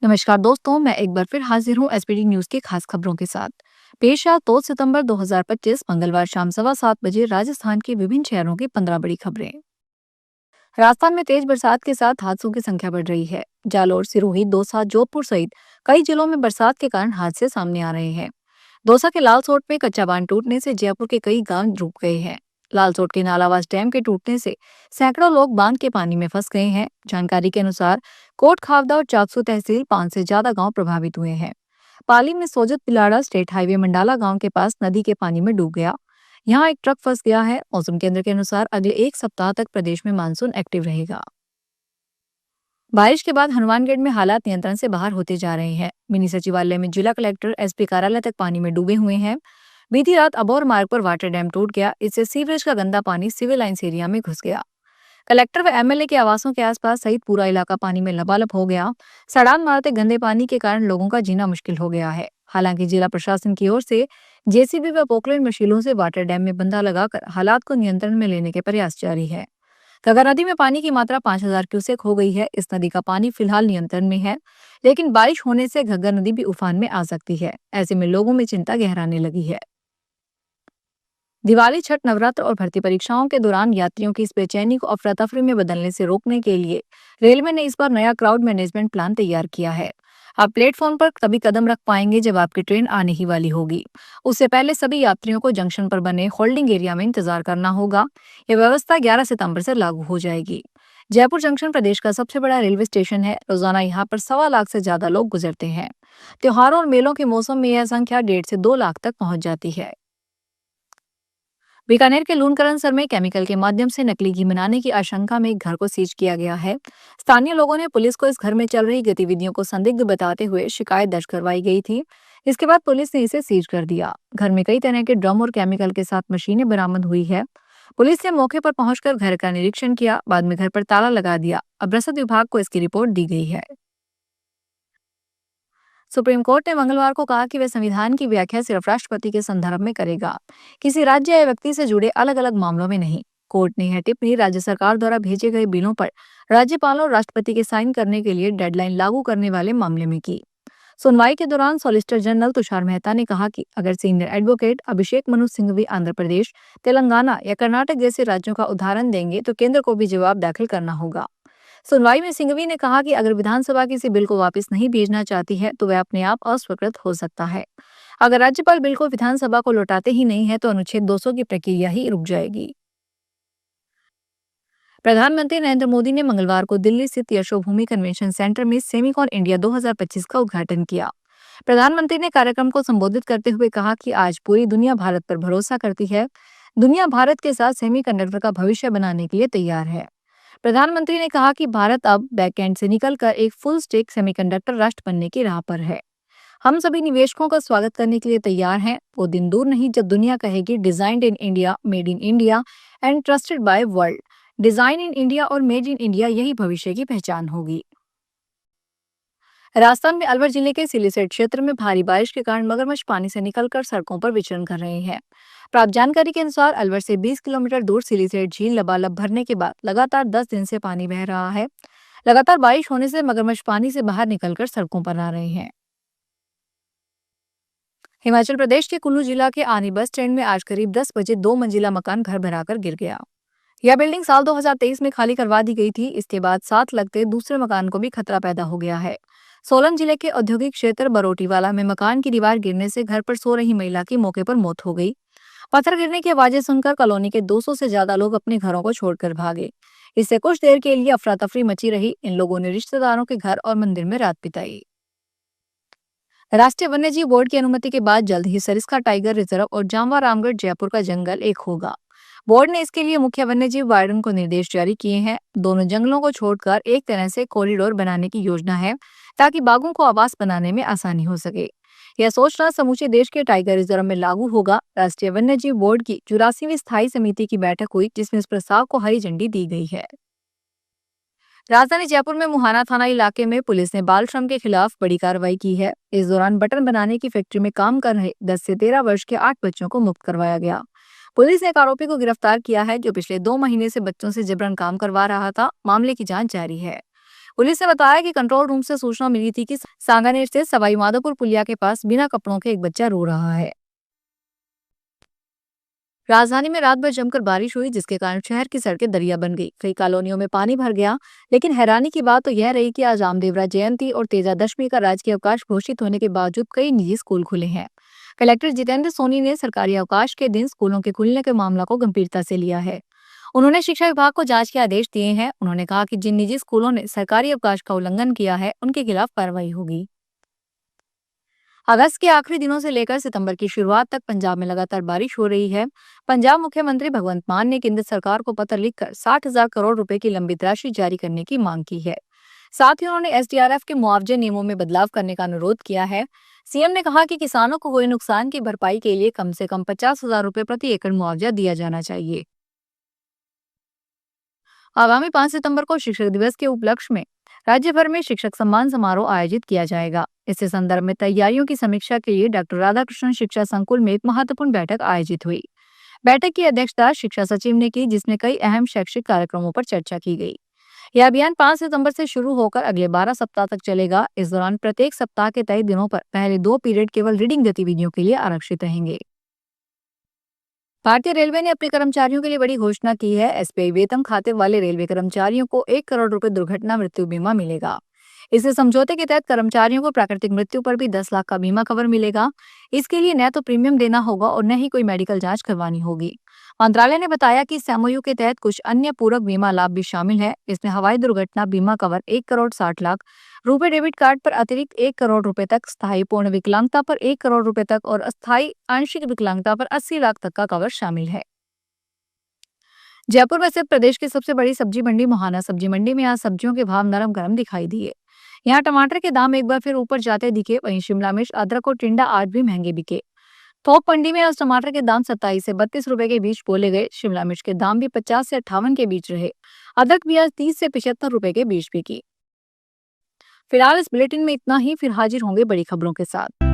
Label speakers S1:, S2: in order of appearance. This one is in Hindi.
S1: नमस्कार दोस्तों, मैं एक बार फिर हाजिर हूँ एसपीडी न्यूज की खास खबरों के साथ। पेश है 2 सितंबर 2025 मंगलवार शाम 7:15 बजे राजस्थान के विभिन्न शहरों की 15 बड़ी खबरें। राजस्थान में तेज बरसात के साथ हादसों की संख्या बढ़ रही है। जालोर, सिरोही, दौसा, जोधपुर सहित कई जिलों में बरसात के कारण हादसे सामने आ रहे हैं। दौसा के लालसोट में कच्चा बांध टूटने से जयपुर के कई गांव डूब गए हैं। लालसोट के नालावास डैम के टूटने से सैकड़ों लोग बांध के पानी में फंस गए हैं। जानकारी के अनुसार कोट खावदा और चाकसू तहसील 5 से ज्यादा गांव प्रभावित हुए हैं। पाली में सोजत पिलाड़ा स्टेट हाईवे मंडाला गांव के पास नदी के पानी में डूब गया। यहाँ एक ट्रक फंस गया है। मौसम केंद्र के अनुसार अगले एक सप्ताह तक प्रदेश में मानसून एक्टिव रहेगा। बारिश के बाद हनुमानगढ़ में हालात नियंत्रण से बाहर होते जा रहे हैं। मिनी सचिवालय में जिला कलेक्टर एसपी कार्यालय तक पानी में डूबे हुए हैं। बीती रात अबोर मार्ग पर वाटर डैम टूट गया। इससे सीवरेज का गंदा पानी सिविल लाइंस एरिया में घुस गया। कलेक्टर व एमएलए के आवासों के आसपास सहित पूरा इलाका पानी में लबालब हो गया। सड़ान मारते गंदे पानी के कारण लोगों का जीना मुश्किल हो गया है। हालांकि जिला प्रशासन की ओर से जेसीबी व पोकलेन मशीनों से वाटर डैम में बंदा लगाकर हालात को नियंत्रण में लेने के प्रयास जारी है। घग्गर नदी में पानी की मात्रा 5000 क्यूसेक हो गई है। इस नदी का पानी फिलहाल नियंत्रण में है, लेकिन बारिश होने से घग्गर नदी भी उफान में आ सकती है। ऐसे में लोगों में चिंता गहराने लगी है। दिवाली, छठ, नवरात्र और भर्ती परीक्षाओं के दौरान यात्रियों की इस बेचैनी को अफरा तफरी में बदलने से रोकने के लिए रेलवे ने इस बार नया क्राउड मैनेजमेंट प्लान तैयार किया है। आप प्लेटफॉर्म पर तभी कदम रख पाएंगे जब आपकी ट्रेन आने ही वाली होगी। उससे पहले सभी यात्रियों को जंक्शन पर बने होल्डिंग एरिया में इंतजार करना होगा। यह व्यवस्था 11 सितंबर से लागू हो जाएगी। जयपुर जंक्शन प्रदेश का सबसे बड़ा रेलवे स्टेशन है। रोजाना यहाँ पर 1.25 लाख से ज्यादा लोग गुजरते हैं। त्योहारों और मेलों के मौसम में यह संख्या 1.5 से 2 लाख तक पहुंच जाती है। बीकानेर के लूणकरणसर में केमिकल के माध्यम से नकली घी बनाने की आशंका में एक घर को सीज किया गया है। स्थानीय लोगों ने पुलिस को इस घर में चल रही गतिविधियों को संदिग्ध बताते हुए शिकायत दर्ज करवाई गई थी। इसके बाद पुलिस ने इसे सीज कर दिया। घर में कई तरह के ड्रम और केमिकल के साथ मशीनें बरामद हुई है। पुलिस ने मौके पर पहुंचकर घर का निरीक्षण किया, बाद में घर पर ताला लगा दिया। अब रसद विभाग को इसकी रिपोर्ट दी गई है। सुप्रीम कोर्ट ने मंगलवार को कहा कि वह संविधान की व्याख्या सिर्फ राष्ट्रपति के संदर्भ में करेगा, किसी राज्य या व्यक्ति से जुड़े अलग अलग मामलों में नहीं। कोर्ट ने यह टिप्पणी राज्य सरकार द्वारा भेजे गए बिलों पर राज्यपाल और राष्ट्रपति के साइन करने के लिए डेडलाइन लागू करने वाले मामले में की। सुनवाई के दौरान सॉलिसिटर जनरल तुषार मेहता ने कहा कि अगर सीनियर एडवोकेट अभिषेक मनु सिंघवी आंध्र प्रदेश, तेलंगाना या कर्नाटक जैसे राज्यों का उदाहरण देंगे तो केंद्र को भी जवाब दाखिल करना होगा। सुनवाई में सिंघवी ने कहा कि अगर विधानसभा किसी बिल को वापस नहीं भेजना चाहती है तो वह अपने आप अस्वीकृत हो सकता है। अगर राज्यपाल बिल को विधानसभा को लौटाते ही नहीं है तो अनुच्छेद 200 की प्रक्रिया ही रुक जाएगी। प्रधानमंत्री नरेंद्र मोदी ने मंगलवार को दिल्ली स्थित यशोभूमि कन्वेंशन सेंटर में सेमिकॉन इंडिया 2025 का उद्घाटन किया। प्रधानमंत्री ने कार्यक्रम को संबोधित करते हुए कहा कि आज पूरी दुनिया भारत पर भरोसा करती है। दुनिया भारत के साथ सेमीकंडक्टर का भविष्य बनाने के लिए तैयार है। प्रधानमंत्री ने कहा कि भारत अब बैकएंड से निकलकर एक फुल स्टेक सेमीकंडक्टर राष्ट्र बनने की राह पर है। हम सभी निवेशकों का स्वागत करने के लिए तैयार हैं। वो दिन दूर नहीं जब दुनिया कहेगी designed in India, made in India and trusted bye world. Design in India और मेड इन इंडिया यही भविष्य की पहचान होगी। राजस्थान में अलवर जिले के सिलीसेट क्षेत्र में भारी बारिश के कारण मगरमच्छ पानी से निकलकर सड़कों पर विचरण कर रहे हैं। प्राप्त जानकारी के अनुसार अलवर से 20 किलोमीटर दूर सिलीसेट झील लबालब भरने के बाद लगातार 10 दिन से पानी बह रहा है। लगातार बारिश होने से मगरमच्छ पानी से बाहर निकलकर सड़कों पर आ रहे हैं। हिमाचल प्रदेश के कुल्लू जिला के आनी बस स्टैंड में आज करीब 10 बजे 2 मंजिला मकान घर भराकर गिर गया। यह बिल्डिंग साल 2023 में खाली करवा दी गई थी। इसके बाद साथ लगते दूसरे मकान को भी खतरा पैदा हो गया है। सोलन जिले के औद्योगिक क्षेत्र बरोटीवाला में मकान की दीवार गिरने से घर पर सो रही महिला की मौके पर मौत हो गई। पत्थर गिरने की आवाजें सुनकर कॉलोनी के 200 से ज्यादा लोग अपने घरों को छोड़कर भागे। इससे कुछ देर के लिए अफरा तफरी मची रही। इन लोगों ने रिश्तेदारों के घर और मंदिर में रात बिताई। राष्ट्रीय वन्यजीव बोर्ड की अनुमति के बाद जल्द ही सरिस्का टाइगर रिजर्व और जामवा रामगढ़ जयपुर का जंगल एक होगा। बोर्ड ने इसके लिए मुख्य वन्यजीव वार्डन को निर्देश जारी किए हैं। दोनों जंगलों को छोड़कर एक तरह से कॉरिडोर बनाने की योजना है ताकि बाघों को आवास बनाने में आसानी हो सके। यह सोचना समूचे देश के टाइगर रिजर्व में लागू होगा। राष्ट्रीय वन्यजीव बोर्ड की 84वीं स्थायी समिति की बैठक हुई जिसमें इस प्रस्ताव को हरी झंडी दी गई है। राजधानी जयपुर में मुहाना थाना इलाके में पुलिस ने बाल श्रम के खिलाफ बड़ी कार्रवाई की है। इस दौरान बटन बनाने की फैक्ट्री में काम कर रहे 10 से 13 वर्ष के 8 बच्चों को मुक्त करवाया गया। पुलिस ने एक आरोपी को गिरफ्तार किया है जो पिछले 2 महीने से बच्चों से जबरन काम करवा रहा था। मामले की जांच जारी है। पुलिस ने बताया कि कंट्रोल रूम से सूचना मिली थी कि सांगानेर से सवाई माधोपुर पुलिया के पास बिना कपड़ों के एक बच्चा रो रहा है। राजधानी में रात भर जमकर बारिश हुई, जिसके कारण शहर की सड़कें दरिया बन गई। कई कॉलोनियों में पानी भर गया। लेकिन हैरानी की बात तो यह रही कि आज रामदेवरा जयंती और तेजा दशमी का राजकीय अवकाश घोषित होने के बावजूद कई निजी स्कूल खुले हैं। कलेक्टर जितेंद्र सोनी ने सरकारी अवकाश के दिन स्कूलों के खुलने के मामला को गंभीरता से लिया है। उन्होंने शिक्षा विभाग को जांच के आदेश दिए हैं। उन्होंने कहा कि जिन निजी स्कूलों ने सरकारी अवकाश का उल्लंघन किया है, उनके खिलाफ कार्रवाई होगी। अगस्त के आखिरी दिनों से लेकर सितंबर की शुरुआत तक पंजाब में लगातार बारिश हो रही है। पंजाब मुख्यमंत्री भगवंत मान ने केंद्र सरकार को पत्र लिखकर 60,000 करोड़ रुपए की लंबित राशि जारी करने की मांग की है। साथ ही उन्होंने एसडीआरएफ के मुआवजे नियमों में बदलाव करने का अनुरोध किया है। सीएम ने कहा कि किसानों को हुए नुकसान की भरपाई के लिए कम से कम 50,000 रुपए प्रति एकड़ मुआवजा दिया जाना चाहिए। आगामी 5 सितंबर को शिक्षक दिवस के उपलक्ष्य में राज्य भर में शिक्षक सम्मान समारोह आयोजित किया जाएगा। इसी संदर्भ में तैयारियों की समीक्षा के लिए डॉक्टर राधाकृष्णन शिक्षा संकुल में एक महत्वपूर्ण बैठक आयोजित हुई। बैठक की अध्यक्षता शिक्षा सचिव ने की, जिसमें कई अहम शैक्षिक कार्यक्रमों पर चर्चा की गई। यह अभियान 5 सितंबर से शुरू होकर अगले 12 सप्ताह तक चलेगा। इस दौरान प्रत्येक सप्ताह के तय दिनों पर पहले 2 पीरियड केवल रीडिंग गतिविधियों के लिए आरक्षित रहेंगे। भारतीय रेलवे ने अपने कर्मचारियों के लिए बड़ी घोषणा की है। एसबीआई वेतन खाते वाले रेलवे कर्मचारियों को 1 करोड़ रुपए दुर्घटना मृत्यु बीमा मिलेगा। इस समझौते के तहत कर्मचारियों को प्राकृतिक मृत्यु पर भी 10 लाख का बीमा कवर मिलेगा। इसके लिए न तो प्रीमियम देना होगा और न ही कोई मेडिकल जांच करवानी होगी। मंत्रालय ने बताया कि इस एमओयू के तहत कुछ अन्य पूरक बीमा लाभ भी शामिल है। इसमें हवाई दुर्घटना बीमा कवर 1 करोड़ 60 लाख रुपए, डेबिट कार्ड पर अतिरिक्त 1 करोड़ रुपए तक, स्थायी पूर्ण विकलांगता पर 1 करोड़ रुपए तक और अस्थायी आंशिक विकलांगता पर 80 लाख तक का कवर शामिल है। जयपुर में स्थित प्रदेश की सबसे बड़ी सब्जी मंडी मुहाना सब्जी मंडी में आज सब्जियों के भाव नरम गरम दिखाई दिए। यहाँ टमाटर के दाम एक बार फिर ऊपर जाते दिखे। वहीं शिमला मिर्च, अदरक और टिंडा आज भी महंगे बिके। थोक मंडी में आज टमाटर के दाम 27 से 32 रुपए के बीच बोले गए। शिमला मिर्च के दाम भी 50 से 58 के बीच रहे। अदरक भी आज 30 से 75 रुपए के बीच बिकी। फिलहाल इस बुलेटिन में इतना ही। फिर हाजिर होंगे बड़ी खबरों के साथ।